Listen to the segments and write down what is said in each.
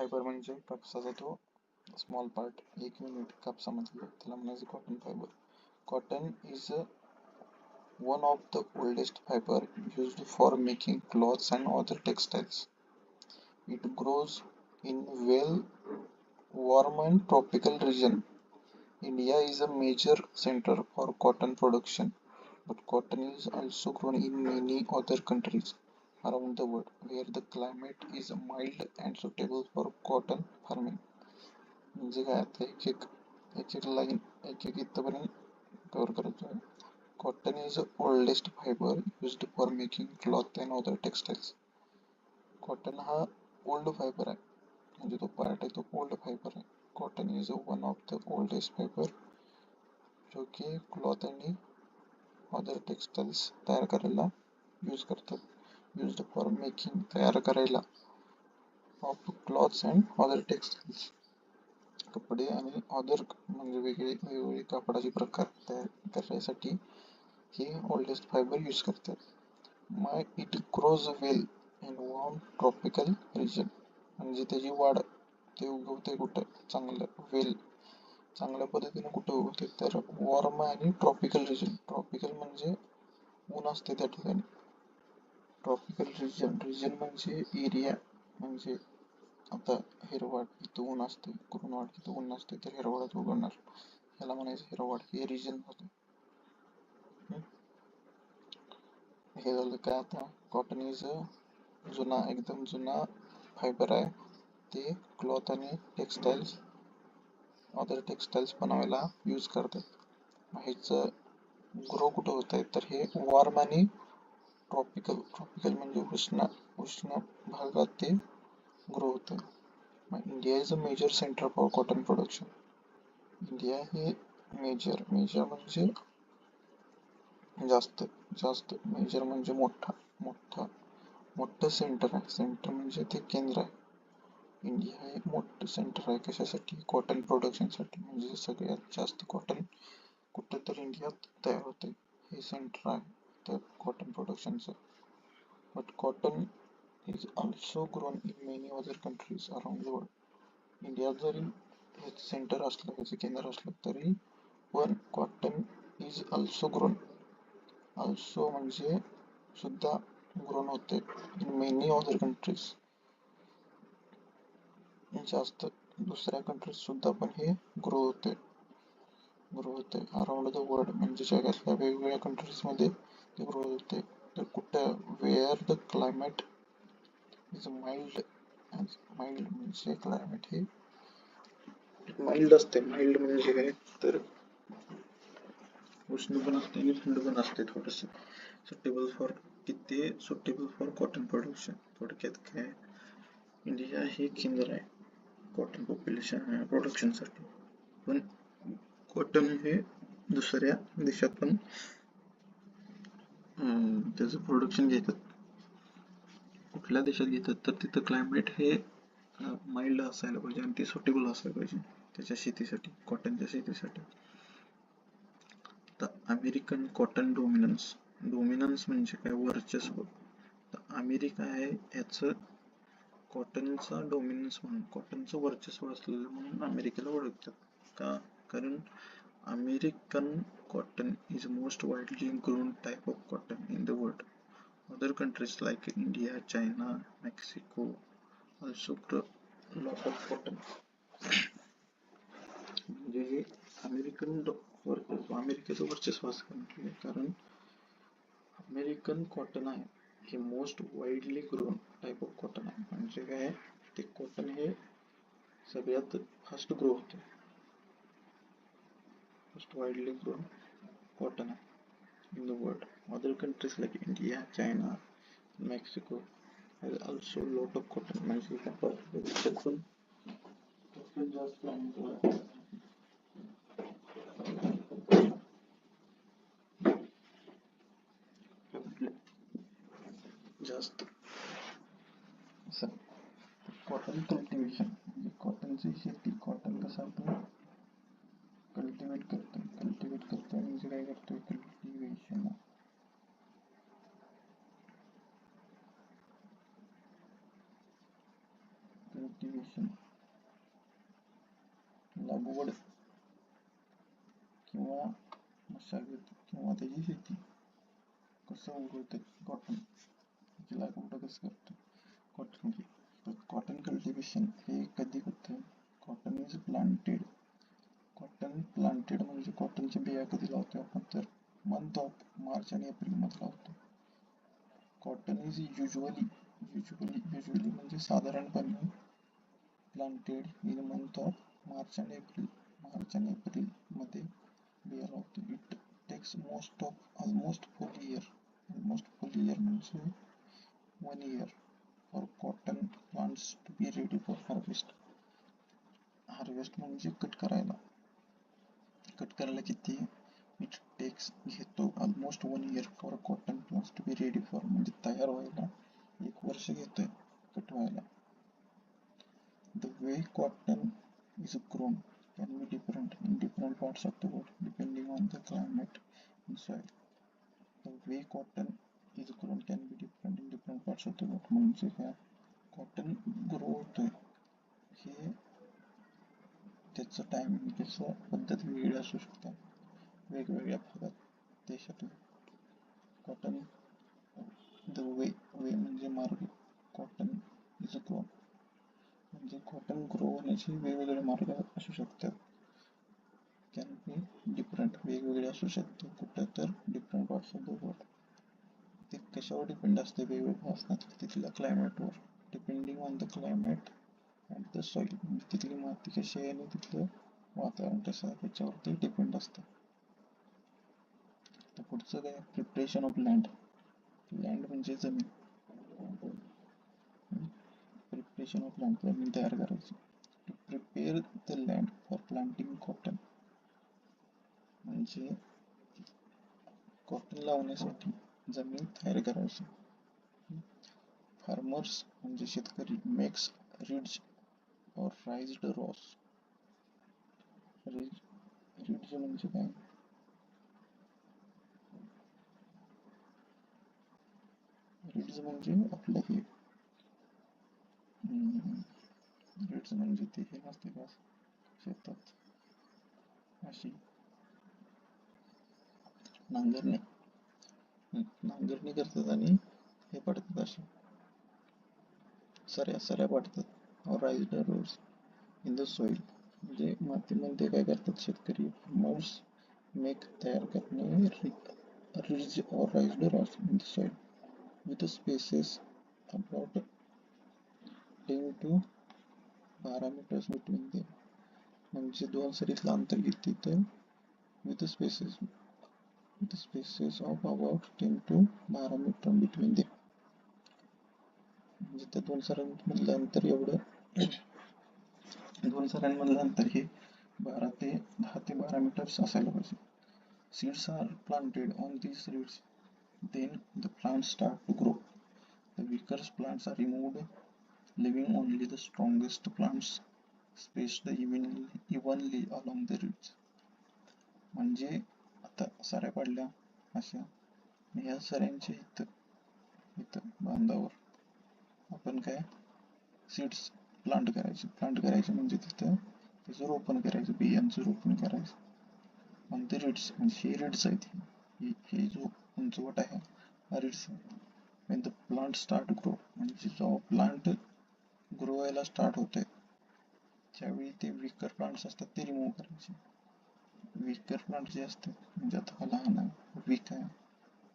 Fibre म्हणजे कापसाचा तो स्मॉल पार्ट, एक युनिट कापसामधलं, त्याला म्हणायचं cotton fibre. Cotton is one of the oldest fiber used for making clothes and other textiles. It grows in well warm and tropical region. India is a major center for cotton production, but cotton is also grown in many other countries around the world where the climate is mild and suitable for cotton farming. म्हणजे काय आता एक line एक इथपर्यंत cover करायचं आहे. Cotton is the oldest fiber used for making cloth and other textiles. Cotton हा old fibre आहे, म्हणजे तो पार्ट आहे तो ओल्ड फायबर आहे. Cotton is one of the oldest fibre जो की क्लॉथ आणि अदर टेक्सटाईल्स तयार करायला यूज करतात. युज्ड फॉर मेकिंग तयार करायला of clothes and other textiles, कपडे आणि अदर म्हणजे वेगवेगळे कापडाचे प्रकार तयार करण्यासाठी हे ओल्डेस्ट फायबर यूज करतात. It grows well in warm tropical region, म्हणजे त्याची वाढ ते उगवते कुठं चांगलं वेल चांगल्या पद्धतीने कुठं उगवते तर वॉर्म आणि ट्रॉपिकल रिजन. ट्रॉपिकल म्हणजे ऊन असते त्या ठिकाणी. ट्रॉपिकल रिजन म्हणजे एरिया, म्हणजे आता हिरवळ इथं ऊन असते, कुरुणवाड इथं ऊन नसते तर हिरवळच उगवणार, याला म्हणायचं हिरवळ. हे रिजन झालं. हे झालं काय आता. कॉटन इज एकदम जुना फायबर आहे. ते क्लॉथ आणि अदर टेक्सटाईल्स बनवायला यूज करतात. ह्याचं ग्रो कुठं होत आहे तर हे वॉर्म आणि ट्रॉपिकल म्हणजे उष्ण भागात ते ग्रो होतं. India is a major centre for cotton production. India हे मेजर म्हणजे जास्त मेजर म्हणजे मोठं सेंटर आहे. सेंटर म्हणजे ते केंद्र आहे. इंडिया हे मोठं सेंटर आहे कशासाठी, कॉटन प्रोडक्शनसाठी. म्हणजे सगळ्यात जास्त कॉटन कुठं तर इंडियात तयार होते, हे सेंटर आहे तर कॉटन प्रोडक्शनचं. But cotton is also grown in many other countries around the world. इंडियात जरी हे सेंटर असलं, ह्याचं केंद्र असलं तरी पण cotton is also grown. Also म्हणजे सुद्धा ग्रोन होते इन मेनी अदर कंट्रीज, जास्त दुसऱ्या कंट्रीज सुद्धा पण हे ग्रो होते अराउंड द वर्ल्ड, म्हणजे जगातल्या वेगवेगळ्या कंट्रीज मध्ये ते ग्रो होते. तर कुठं where the climate is mild म्हणजे क्लायमेट हे माइल्ड असते. माइल्ड म्हणजे काय तर उष्ण पण असते आणि थंड पण असते थोडंसं. Suitable for cotton production. थोडक्यात काय, इंडिया हे केंद्र आहे कॉटन पॉप्युलेशन प्रोडक्शनसाठी. पण कॉटन हे दुसऱ्या देशात पण त्याचं प्रोडक्शन घेतात. कुठल्या देशात घेतात तर तिथं क्लायमेट हे माइल्ड असायला पाहिजे आणि ते सुटेबल असायला पाहिजे त्याच्या शेतीसाठी, कॉटनच्या शेतीसाठी. तर अमेरिकन कॉटन डोमिनन्स म्हणजे काय, वर्चस्व. तर अमेरिका आहे ह्याचं कॉटनचा डोमिनन्स म्हणून, कॉटनचं वर्चस्व असलेलं म्हणून अमेरिकेला ओळखतात. का, कारण American cotton is most widely grown type of cotton in the world. Other countries like India, China, Mexico also grow lot of cotton. म्हणजे हे अमेरिकेचं वर्चस्व असं म्हटलंय कारण अमेरिकन कॉटन आहे हे most widely grown type of cotton आहे. म्हणजे काय, ते कॉटन हे सगळ्यात फास्ट ग्रो होते, मोस्ट वाइडली ग्रोन कॉटन आहे in the world. Other countries like India, China, Mexico has also lot of cotton. म्हणजे त्याच्यात पण जास्त कॉटन कल्टिवेशन म्हणजे कॉटनची शेती. कॉटन कसं आपण कल्टिवेट करतोय म्हणजे काय करतोय, कल्टिवेशन. कल्टिवेशन लागवड किंवा मशागत किंवा त्याची शेती. कसं उगवते कॉटन, त्याची लागवड कसं करतो कॉटनची. तर कॉटन कल्टिवेशन हे कधी होतं? Cotton is planted. Cotton planted म्हणजे कॉटनच्या बिया कधी लावतो आपण? तर मंथ ऑफ मार्च आणि एप्रिल मध्ये लावतो. कॉटन इज युजली म्हणजे साधारणपणे planted in month of March आणि एप्रिल. मार्च आणि एप्रिल मध्ये बिया लावतो. It takes almost full year म्हणजे 1 year for cotton plants to be ready for harvest. Harvest म्हणजे कट करायला किती? इट टेक्स घेतो almost 1 year for cotton plants to be ready for म्हणजे तयार व्हायला 1 वर्ष घेतोय कट व्हायला. The way cotton is grown can be different in different parts of the world depending on the climate and soil. The way cotton is grown can be different in different parts of the world. म्हणजे काय? Cotton grow होतोय हे त्याचं timing, त्याचं पद्धत वेगळी असू शकते वेगवेगळ्या भागात देशातून. कॉटन द वे म्हणजे मार्ग, कॉटन इज ग्रोन म्हणजे कॉटन ग्रो होण्याचे वेगवेगळे मार्ग असू शकतात. कॅन बी डिफरंट वेगवेगळे असू शकते. कुठं तर different parts of the world. ते कशावर डिपेंड असते वेगवेगळं असतात तिथल्या क्लायमेटवर. Depending on the climate and the soil म्हणजे तिथली माती कशी आहे आणि तिथलं वातावरण कसं आहे त्याच्यावरती डिपेंड असतं. तर पुढचं काय? Preparation of land. लँड म्हणजे जमीन. प्रिपरेशन ऑफ लँड जमीन तयार करायची. To prepare the land for planting cotton म्हणजे कॉटन लावण्यासाठी जमीन तयार करायची. फार्मर्स म्हणजे शेतकरी मेक्स रिड्ज और राइज्ड रॉस. रिड्ज म्हणजे काय? रिड्ज म्हणजे आपलं हे रिड्ज म्हणजे ते हे नसते का शेतात अशी नांगरणी करतात आणि हे पडतात अशी सऱ्या पडतात. Raised rows in the soil म्हणजे मातीमध्ये काय करतात शेतकरी फार्मर्स मेक तयार करणे रिड्ज और raised rows in the soil with spaces about 10 to 12 meters between them म्हणजे 2 सरीतलं अंतर घेतली तर with spaces of about 10 to 12 meter between them म्हणजे त्या 2 सऱ्यांमधलं अंतर एवढं 2 सऱ्यांमधलं अंतर हे 10 ते 12 मीटर्स असायला पाहिजे. Seeds are planted on these reeds. Then the plants start to grow. The weaker plants are removed, leaving only the strongest plants spaced evenly along the roots. म्हणजे आता सऱ्या पडल्या अशा ह्या सऱ्यांच्या इथं बांधावर आपण काय सीड्स प्लांट करायचे म्हणजे तिथं त्याचं रोपण करायचं, बियांचं रोपण करायचं. आणि ते रिड्स म्हणजे हे रिड्स आहेत. हे जो उंचवट आहे हा रिड्स आहे. when the plant start to grow म्हणजे जेव्हा प्लांट ग्रो व्हायला स्टार्ट होते त्यावेळी ते वीकर प्लांट्स असतात ते रिमूव्ह करायचे. वीकर प्लांट जे असतात म्हणजे आता हा लहान आहे, वीक आहे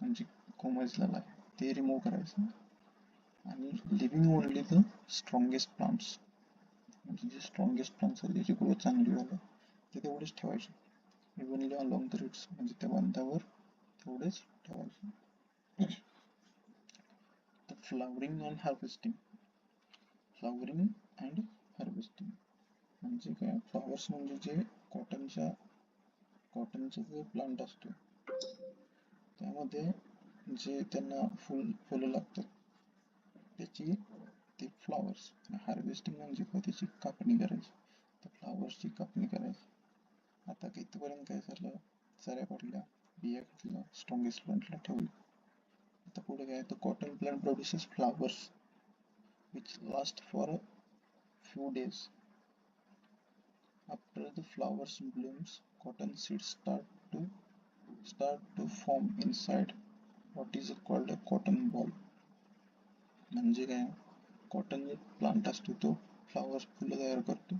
म्हणजे कोमजलेला आहे ते रिमूव्ह करायचं आणि living only the strongest plants म्हणजे जे स्ट्रॉंगेस्ट प्लांट्स आहेत ज्याची ग्रोथ चांगली व्हायला ते तेवढेच ठेवायचे. इव्हनली अलॉंग द रूट्स म्हणजे त्या बांधावर तेवढेच ठेवायचे. Flowering and harvesting. Flowering and harvesting म्हणजे काय? फ्लॉवर्स म्हणजे जे कॉटनचा जो प्लांट असतो त्यामध्ये जे त्यांना फुलं लागतात त्याची ते फ्लॉवर्स. हार्वेस्टिंग म्हणजे काय? त्याची कापणी करायची, त्या फ्लॉवर्सची कापणी करायची. आता इथपर्यंत काय झालं? सऱ्या पडल्या, बिया घेतल्या, स्ट्रॉंगेस्ट प्लांटला ठेवलं. आता पुढे काय? तर cotton plant produces flowers which last for few days after the flowers blooms, cotton seeds start to form inside what is called a cotton ball. म्हणजे काय, कॉटन एक प्लांट असतो तो फ्लावर्स फुलं तयार करतो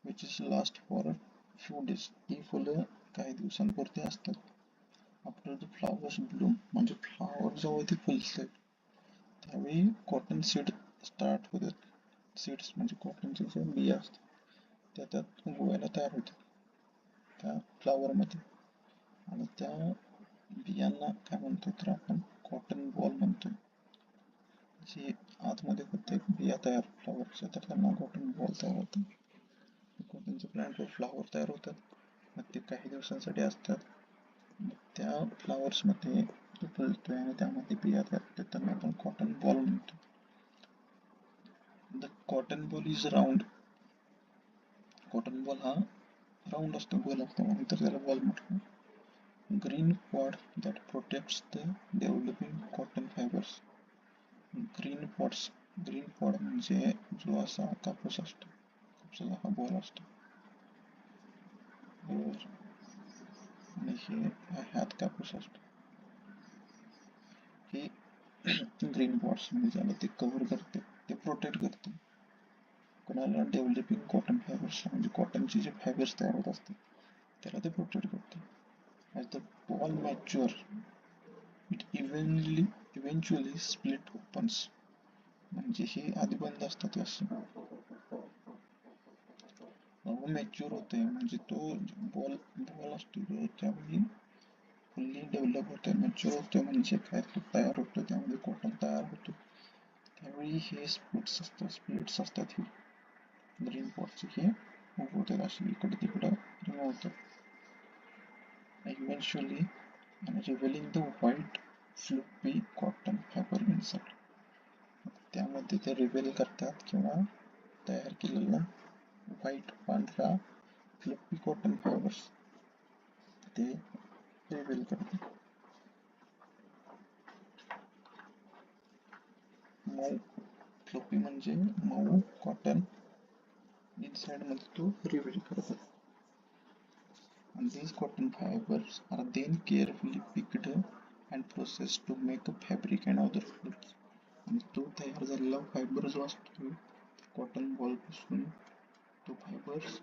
which is last for few days. ही फुलं काही दिवसांपुरती असतात. आफ्टर द फ्लावर्स ब्लूम म्हणजे फ्लावर जेव्हा ते फुलतात त्यावेळी कॉटन सीड स्टार्ट होतात. सीड्स म्हणजे कॉटनचे जे बिया असतात त्या त्यात उगवायला तयार होतात त्या फ्लावरमध्ये. आणि त्या बियांना काय म्हणतो तर आपण कॉटन बॉल म्हणतो. जे आतमध्ये प्रत्येक बिया तयार फ्लावरच्या तर त्यांना कॉटन बॉल तयार होतात. कॉटनच्या प्लांटवर फ्लावर तयार होतात. मग ते काही दिवसांसाठी असतात. मग त्या फ्लावर्समध्ये तो फुलतोय आणि त्यामध्ये बिया तयार होतात त्यांना आपण कॉटन बॉल म्हणतो. The cotton ball is round. Cotton ball हा राऊंड असतो, गोल असतो म्हणून तर त्याला बॉल म्हटलं. Green pod that protects the developing cotton fibres. Green pod म्हणजे जो असा कापूस असतो, कापसाचा हा बॉल असतो आणि हे ह्यात कापूस असतो. हे ग्रीन पॉड्स म्हणजे ज्याला ते कव्हर करते, ते प्रोटेक्ट करते कोणाला, डेव्हलपिंग कॉटन फायबर्स म्हणजे कॉटनचे जे फायबर्स तयार होत असतात त्याला ते प्रोटेक्ट करते. As the ball mature it eventually split opens. म्हणजे हे आधी बंद असतात असं. मॅच्युअर होते म्हणजे तो बॉल असतो त्यावेळी फुल्ली डेव्हलप होते. मॅच्युअर होते म्हणजे काय, तो तयार होतो त्यामध्ये कॉटन तयार होतो त्यावेळी हे स्प्लिट्स असतात हे ग्रीन पॉटचे हे उगवतात असे इकडे तिकडं रिमूव्ह होतात. Eventually revealing the white fluffy cotton fibre inside. त्यामध्ये ते रिव्हील करतात किंवा तयार केलेला व्हाईट पांढरा फ्लफी कॉटन फायबर्स ते रिव्हील करतात. मऊ फ्लफी म्हणजे मऊ कॉटन इनसाइड मध्ये तो रिव्हील करतात. And these cotton fibers are then carefully picked and processed to make a fabric and other clothes. आणि तो तयार झालेला फायबर जो असतो कॉटन बॉल पासून तो फायबर्स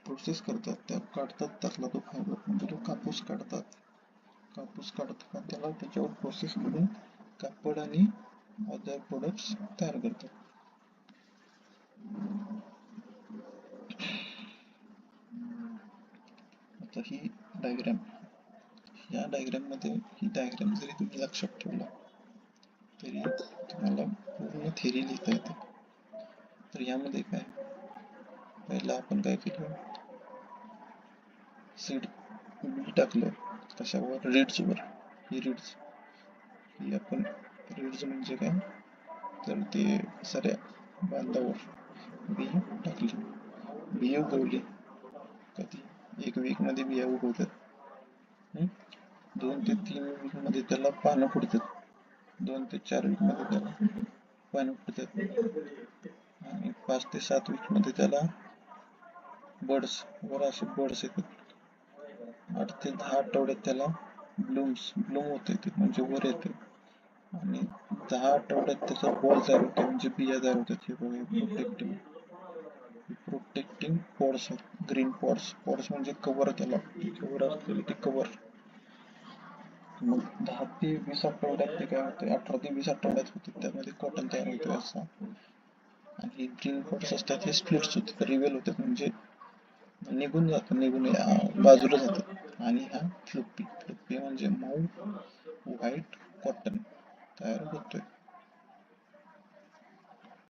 प्रोसेस करतात, त्या काढतात त्यातला तो फायबर म्हणजे तो कापूस काढतात आणि त्याला त्याच्यावर प्रोसेस करून कापड आणि अदर प्रोडक्ट्स तयार करतात. आता ही डायग्राम, या डायग्राममध्ये ही डायग्राम जरी तुम्ही लक्षात ठेवला तरी तुम्हाला पूर्ण थेरी लिहिता येते. तर यामध्ये काय, पहिला आपण काय केलं, सीड बी टाकलं कशावर, रीड्सवर. ही रीड्स ही आपण रीड्स म्हणजे काय तर ते सऱ्या बांधावर बी टाकली, बिया उगवली. कधी 1 वीक मध्ये बिया उगवतात, 2 ते 3 वीक मध्ये त्याला पानं फुटतात, 2 ते 4 वीक मध्ये त्याला पानं फुटतात आणि 5 ते 7 वीक मध्ये त्याला बर्ड्स येतात. 8 ते 10 आठवड्यात त्याला ब्लूम होते ते म्हणजे वर येते आणि 10 आठवड्यात त्याचा बॉल तयार होतो म्हणजे बिया तयार होतात. हे बघा प्रोटेक्टिंग पॉड्स आहेत, ग्रीन पॉड्स म्हणजे कव्हर, त्याला कव्हर असलेले ते कव्हर. मग 10 ते 20 आठवड्यात ते काय होते, 18 ते 20 आठवड्यात होते त्यामध्ये कॉटन तयार होते असा. आणि ग्रीन पॉड्स असतात हे स्प्लिट्स होते, रिव्हील होतात म्हणजे निघून बाजूला जातात. आणि हा फ्लुफी म्हणजे मऊ व्हाईट कॉटन तयार होतोय.